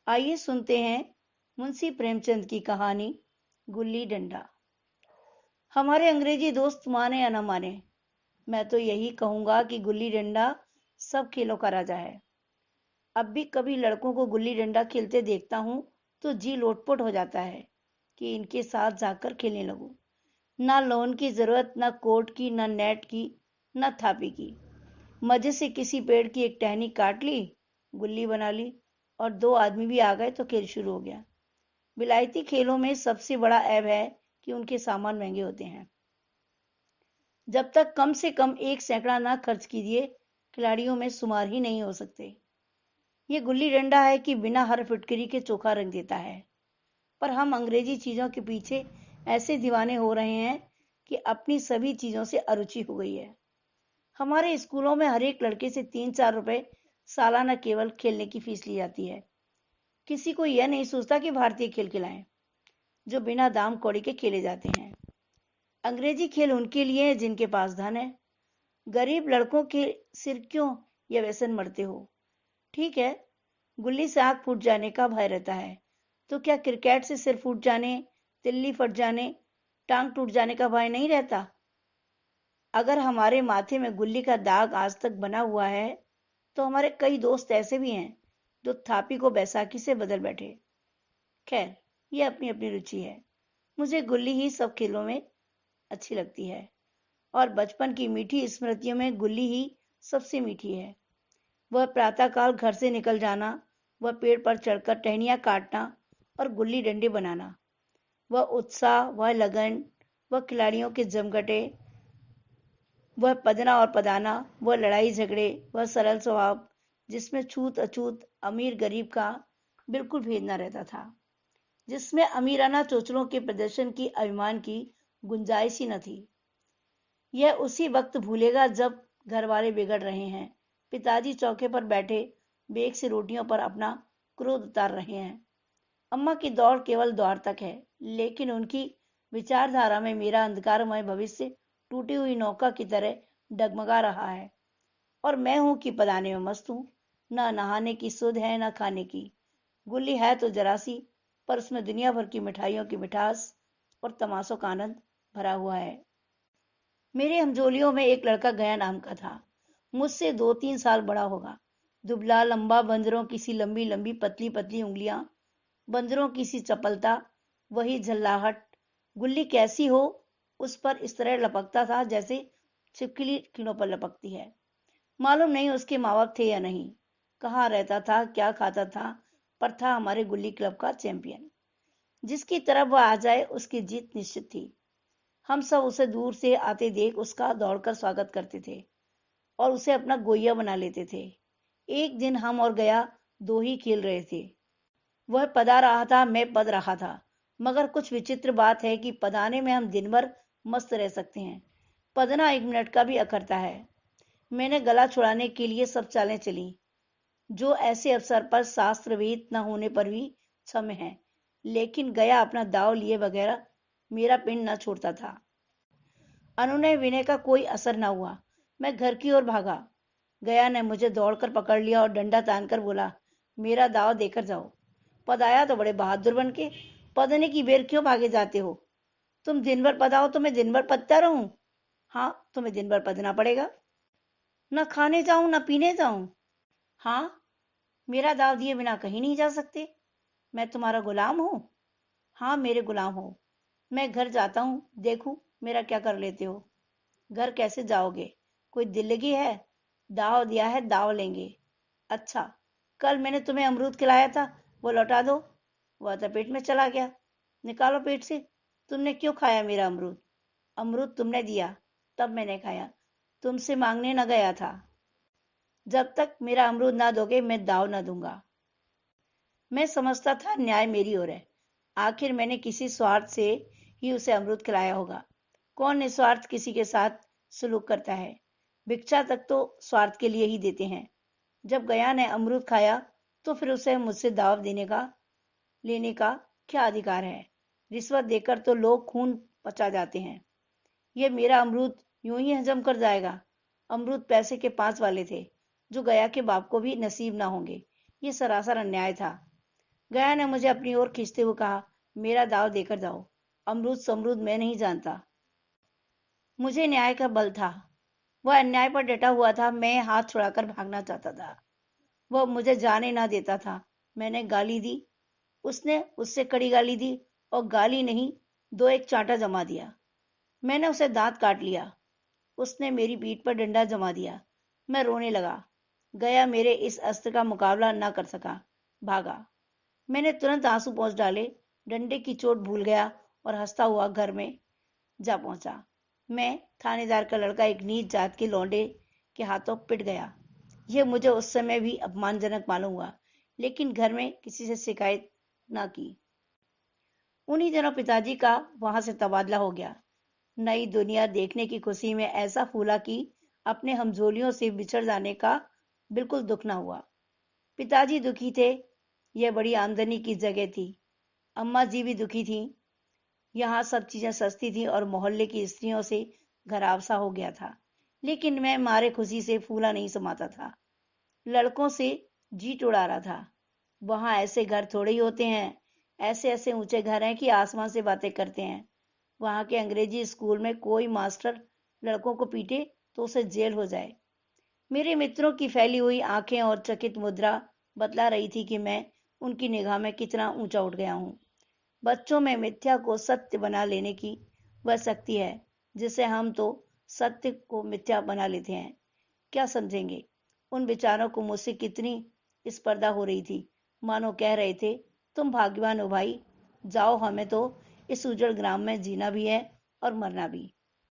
आइए सुनते हैं मुंशी प्रेमचंद की कहानी गुल्ली डंडा। हमारे अंग्रेजी दोस्त माने या न माने, मैं तो यही कहूंगा कि गुल्ली डंडा सब खेलों का राजा है। अब भी कभी लड़कों को गुल्ली डंडा खेलते देखता हूँ तो जी लोटपोट हो जाता है कि इनके साथ जाकर खेलने लगूं। ना लोन की जरूरत, ना कोर्ट की, ना नेट की, ना थापी की। मजे से किसी पेड़ की एक टहनी काट ली, गुल्ली बना ली और दो आदमी भी आ गए तो खेल शुरू हो गया। विलायती खेलों में सबसे बड़ा ऐब है कि उनके सामान महंगे होते हैं। जब तक कम से कम एक सैकड़ा ना खर्च कीजिए, खिलाड़ियों में शुमार ही नहीं हो सकते। ये गुल्ली डंडा है कि बिना हर फिटकरी के चोखा रंग देता है। पर हम अंग्रेजी चीजों के पीछे ऐसे दीवाने हो रहे हैं कि अपनी सभी चीजों से अरुचि हो गई है। हमारे स्कूलों में हर एक लड़के से 3-4 रुपए सालाना केवल खेलने की फीस ली जाती है। किसी को यह नहीं सोचता कि भारतीय खेल खिलाएं जो बिना दाम कौड़ी के खेले जाते हैं। अंग्रेजी खेल उनके लिए है जिनके पास धन है। गरीब लड़कों के सिर क्यों यह व्यसन मरते हो। ठीक है, गुल्ली से आंख फूट जाने का भय रहता है, तो क्या क्रिकेट से सिर फूट जाने, तिल्ली फट जाने, टांग टूट जाने का भय नहीं रहता। अगर हमारे माथे में गुल्ली का दाग आज तक बना हुआ है तो हमारे कई दोस्त ऐसे भी हैं जो थापी को बैसाखी से बदल बैठे। खैर, ये अपनी अपनी रुचि है। मुझे गुल्ली ही सब खेलों में अच्छी लगती है और बचपन की मीठी स्मृतियों में गुल्ली ही सबसे मीठी है। वह प्रातःकाल घर से निकल जाना, वह पेड़ पर चढ़कर टहनियां काटना और गुल्ली डंडे बनाना, वह उत्साह, वह लगन, वह खिलाड़ियों के जमघटे, वह पदना और पदाना, वह लड़ाई झगड़े, वह सरल स्वभाव जिसमें छूत अछूत, अमीर गरीब का बिल्कुल भेद न रहता था, जिसमें अमीराना चोचलों के प्रदर्शन की, अभिमान की गुंजाइश ही न थी। यह उसी वक्त भूलेगा जब घर वाले बिगड़ रहे हैं, पिताजी चौके पर बैठे बेग से रोटियों पर अपना क्रोध उतार रहे हैं। अम्मा की दौड़ केवल द्वार तक है, लेकिन उनकी विचारधारा में मेरा अंधकारमय भविष्य टूटी हुई नौका की तरह डगमगा रहा है और मैं हूं कि पदाने में मस्त हूं। न नहाने की सुध है, न खाने की। गुल्ली है तो जरा सी, पर उसमें दुनिया भर की मिठाइयों की मिठास और तमाशों का आनंद भरा हुआ है। मेरे हमजोलियों में एक लड़का गया नाम का था। मुझसे 2-3 साल बड़ा होगा। दुबला लंबा, बंदरों की सी लंबी लंबी पतली पतली उंगलियां, बंदरों की सी चपलता, वही झल्लाहट। गुल्ली कैसी हो उस पर इस तरह लपकता था जैसे छिपकली कीड़ों पर लपकती है। मालूम नहीं उसके माँ बाप थे या नहीं, कहाँ रहता था, क्या खाता था, पर था हमारे गुल्ली क्लब का चैंपियन। जिसकी तरफ वह आ जाए उसकी जीत निश्चित थी। हम सब उसे दूर से आते देख उसका दौड़कर स्वागत करते थे और उसे अपना गोइया बना लेते थे। एक दिन हम और गया दो ही खेल रहे थे। वह पदा रहा था, मैं पद रहा था। मगर कुछ विचित्र बात है कि पदाने में हम दिन भर मस्त रह सकते हैं, पदना 1 मिनट का भी अखरता है। मैंने गला छुड़ाने के लिए सब चालें चली जो ऐसे अवसर पर शास्त्र विहित न होने पर भी क्षम्य है, लेकिन गया अपना दाव लिए वगैरह मेरा पिंड न छोड़ता था। अनुनय विनय का कोई असर न हुआ। मैं घर की ओर भागा। गया ने मुझे दौड़कर पकड़ लिया और डंडा तानकर बोला, मेरा दाव देकर जाओ। पद आया तो बड़े बहादुर बन के पदने की बेर क्यों भागे जाते हो। तुम दिन भर पदाओ तो मैं दिन भर पदता रहूं। हाँ, तुम्हें दिन भर पदना पड़ेगा। न खाने जाऊं न पीने जाऊं। हाँ, मेरा दाव दिए बिना कहीं नहीं जा सकते। मैं तुम्हारा गुलाम हूँ। हाँ, मेरे गुलाम हो। मैं घर जाता हूँ, देखूं मेरा क्या कर लेते हो। घर कैसे जाओगे, कोई दिल लगी है। दाव दिया है, दाव लेंगे। अच्छा, कल मैंने तुम्हें अमरूद खिलाया था, वो लौटा दो। वह तो पेट में चला गया। निकालो पेट से। तुमने क्यों खाया मेरा अमरूद। अमरूद तुमने दिया, तब मैंने खाया, तुमसे मांगने न गया था। जब तक मेरा अमरूद ना दोगे मैं दाव न दूंगा। मैं समझता था न्याय मेरी ओर है। आखिर मैंने किसी स्वार्थ से ही उसे अमरूद खिलाया होगा। कौन निस्वार्थ किसी के साथ सलूक करता है। भिक्षा तक तो स्वार्थ के लिए ही देते हैं। जब गया ने अमरूद खाया तो फिर उसे मुझसे दाव देने का लेने का क्या अधिकार है। रिश्वत देकर तो लोग खून पचा जाते हैं। ये मेरा अमरूद यूं ही हजम कर जाएगा। अमरूद पैसे के 5 वाले थे जो गया के बाप को भी नसीब ना होंगे। ये सरासर अन्याय था। गया ने मुझे अपनी ओर खींचते हुए कहा, मेरा दाव देकर जाओ, अमरूद समरूद मैं नहीं जानता। मुझे न्याय का बल था, वह अन्याय पर डटा हुआ था। मैं हाथ छुड़ाकर भागना चाहता था, वह मुझे जाने ना देता था। मैंने गाली दी, उसने उससे कड़ी गाली दी, और गाली नहीं, दो एक चांटा जमा दिया। मैंने उसे दांत काट लिया, उसने मेरी पीठ पर डंडा जमा दिया। मैं रोने लगा। गया मेरे इस अस्त्र का मुकाबला न कर सका, भागा। मैंने तुरंत आंसू पोंछ डाले, डंडे की चोट भूल गया और हंसता हुआ घर में जा पहुंचा। मैं थानेदार का लड़का एक नीच जात के लौंडे के हाथों पिट गया। यह मुझे उस समय भी अपमानजनक मालूम हुआ, लेकिन घर में किसी से शिकायत ना की। उन्हीं दिनों पिताजी का वहां से तबादला हो गया। नई दुनिया देखने की खुशी में ऐसा फूला कि अपने हमजोलियों से बिछड़ जाने का बिल्कुल दुख ना हुआ। पिताजी दुखी थे, यह बड़ी आमदनी की जगह थी। अम्मा जी भी दुखी थी, यहाँ सब चीजें सस्ती थी और मोहल्ले की स्त्रियों से घराव सा हो गया था। लेकिन मैं मारे खुशी से फूला नहीं समाता था, लड़कों से जी उड़ा रहा था। वहां ऐसे घर थोड़े ही होते हैं, ऐसे ऐसे ऊंचे घर हैं कि आसमान से बातें करते हैं। वहां के अंग्रेजी स्कूल में कोई मास्टर लड़कों को पीटे तो उसे जेल हो जाए। मेरे मित्रों की फैली हुई आंखें और चकित मुद्रा बतला रही थी कि मैं उनकी निगाह में कितना ऊंचा उठ गया हूं। बच्चों में मिथ्या को सत्य बना लेने की वह शक्ति है जिसे हम तो सत्य को मिथ्या बना लेते हैं। क्या समझेंगे? उन विचारों को मुझसे कितनी स्पर्धा हो रही थी, मानो कह रहे थे, तुम भाग्यवान हो भाई, जाओ, हमें तो इस उजड़ ग्राम में जीना भी है और मरना भी।